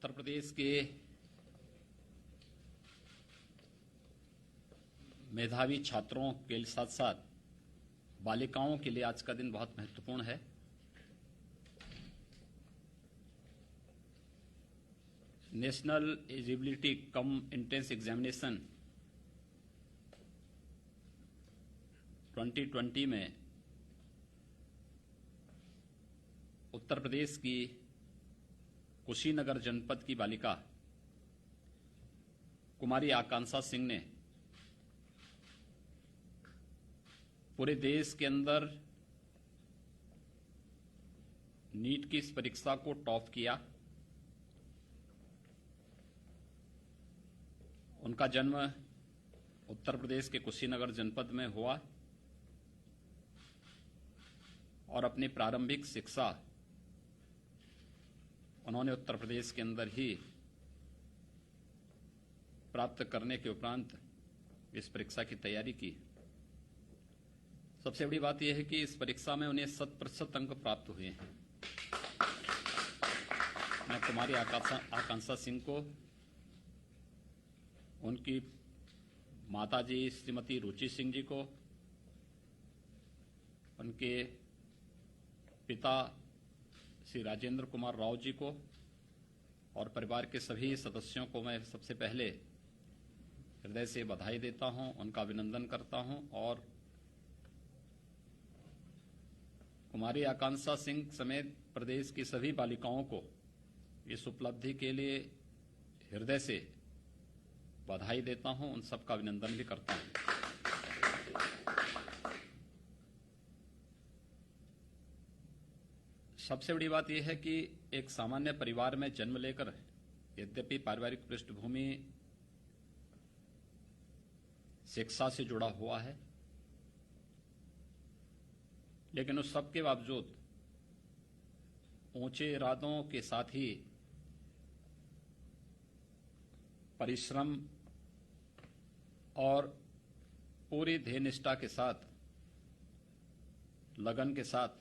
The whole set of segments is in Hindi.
उत्तर प्रदेश के मेधावी छात्रों के साथ साथ बालिकाओं के लिए आज का दिन बहुत महत्वपूर्ण है। National eligibility cum entrance examination 2020 में उत्तर प्रदेश की कुशीनगर जनपद की बालिका कुमारी आकांक्षा सिंह ने पूरे देश के अंदर नीट की इस परीक्षा को टॉप किया। उनका जन्म उत्तर प्रदेश के कुशीनगर जनपद में हुआ और अपनी प्रारंभिक शिक्षा उन्होंने उत्तर प्रदेश के अंदर ही प्राप्त करने के उपरांत इस परीक्षा की तैयारी की। सबसे बड़ी बात यह है कि इस परीक्षा में उन्हें 100% अंक प्राप्त हुए हैं। मैं कुमारी आकांक्षा सिंह को, उनकी माताजी श्रीमती रुचि सिंह जी को, उनके पिता श्री राजेंद्र कुमार राव जी को और परिवार के सभी सदस्यों को मैं सबसे पहले हृदय से बधाई देता हूं, उनका अभिनंदन करता हूं और कुमारी आकांक्षा सिंह समेत प्रदेश की सभी बालिकाओं को इस उपलब्धि के लिए हृदय से बधाई देता हूं, उन सबका अभिनंदन भी करता हूं। सबसे बड़ी बात यह है कि एक सामान्य परिवार में जन्म लेकर यद्यपि पारिवारिक पृष्ठभूमि शिक्षा से जुड़ा हुआ है, लेकिन उस सब के बावजूद ऊंचे इरादों के साथ ही परिश्रम और पूरी ध्येय निष्ठा के साथ, लगन के साथ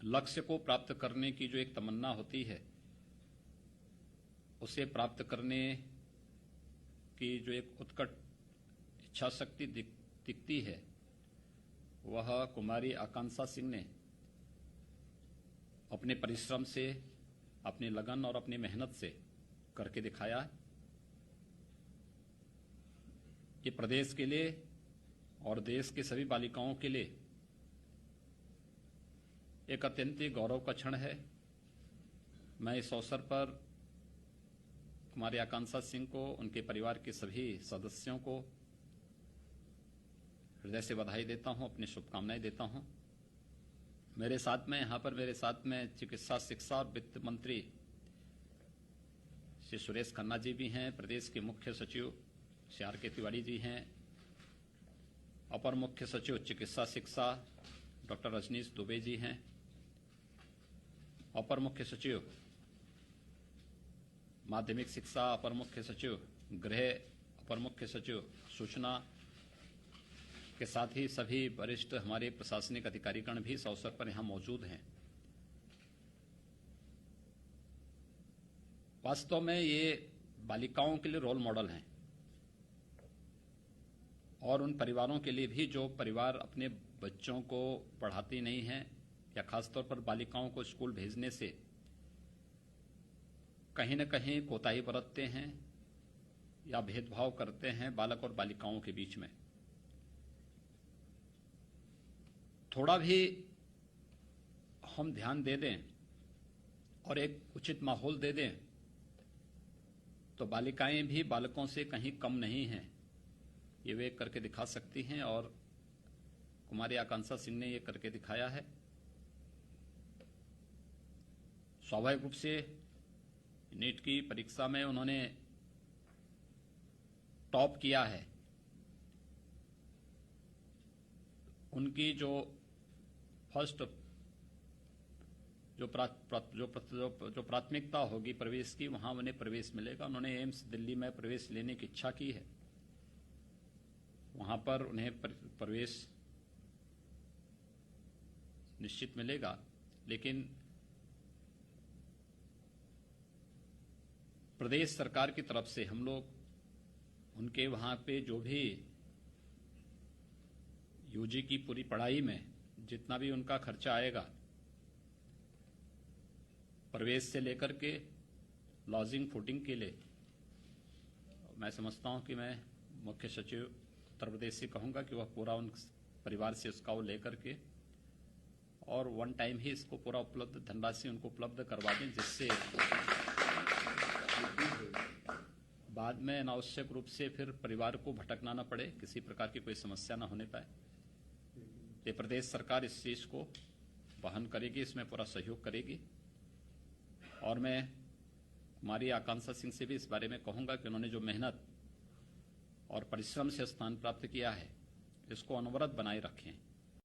लक्ष्य को प्राप्त करने की जो एक तमन्ना होती है, उसे प्राप्त करने की जो एक उत्कट इच्छा शक्ति दिखती है, वह कुमारी आकांक्षा सिंह ने अपने परिश्रम से, अपनी लगन और अपनी मेहनत से करके दिखाया कि प्रदेश के लिए और देश के सभी बालिकाओं के लिए एक अत्यंत ही गौरव का क्षण है। मैं इस अवसर पर कुमारी आकांक्षा सिंह को, उनके परिवार के सभी सदस्यों को हृदय से बधाई देता हूं, अपनी शुभकामनाएं देता हूं। मेरे साथ में चिकित्सा, शिक्षा और वित्त मंत्री श्री सुरेश खन्ना जी भी हैं, प्रदेश के मुख्य सचिव श्री आर.के. तिवारी जी हैं, अपर मुख्य सचिव चिकित्सा शिक्षा डॉक्टर रजनीश दुबे जी हैं, अपर मुख्य सचिव माध्यमिक शिक्षा, अपर मुख्य सचिव गृह, अपर मुख्य सचिव सूचना के साथ ही सभी वरिष्ठ हमारे प्रशासनिक अधिकारीगण भी इस अवसर पर यहां मौजूद हैं। वास्तव में ये बालिकाओं के लिए रोल मॉडल हैं और उन परिवारों के लिए भी जो परिवार अपने बच्चों को पढ़ाती नहीं हैं या खासतौर पर बालिकाओं को स्कूल भेजने से कहीं न कहीं कोताही बरतते हैं या भेदभाव करते हैं बालक और बालिकाओं के बीच में। थोड़ा भी हम ध्यान दे दें और एक उचित माहौल दे दें तो बालिकाएं भी बालकों से कहीं कम नहीं हैं, ये वे करके दिखा सकती हैं और कुमारी आकांक्षा सिंह ने ये करके दिखाया है। स्वाभाविक रूप से नीट की परीक्षा में उन्होंने टॉप किया है। उनकी जो फर्स्ट जो प्राथमिकता होगी प्रवेश की, वहां उन्हें प्रवेश मिलेगा। उन्होंने एम्स दिल्ली में प्रवेश लेने की इच्छा की है, वहां पर उन्हें प्रवेश निश्चित मिलेगा। लेकिन प्रदेश सरकार की तरफ से हम लोग उनके वहां पे जो भी यूजी की पूरी पढ़ाई में जितना भी उनका खर्चा आएगा, प्रवेश से लेकर के लॉजिंग फूडिंग के लिए, मैं समझता हूं कि मैं मुख्य सचिव उत्तर प्रदेश से कहूंगा कि वह पूरा उन परिवार से उसका वो लेकर के और वन टाइम ही इसको पूरा उपलब्ध धनराशि उनको उपलब्ध करवा दें, जिससे बाद में अनावश्यक रूप से फिर परिवार को भटकना न पड़े, किसी प्रकार की कोई समस्या न होने पाए। ये प्रदेश सरकार इस चीज को वहन करेगी, इसमें पूरा सहयोग करेगी। और मैं कुमारी आकांक्षा सिंह से भी इस बारे में कहूंगा कि उन्होंने जो मेहनत और परिश्रम से स्थान प्राप्त किया है, इसको अनवरत बनाए रखें।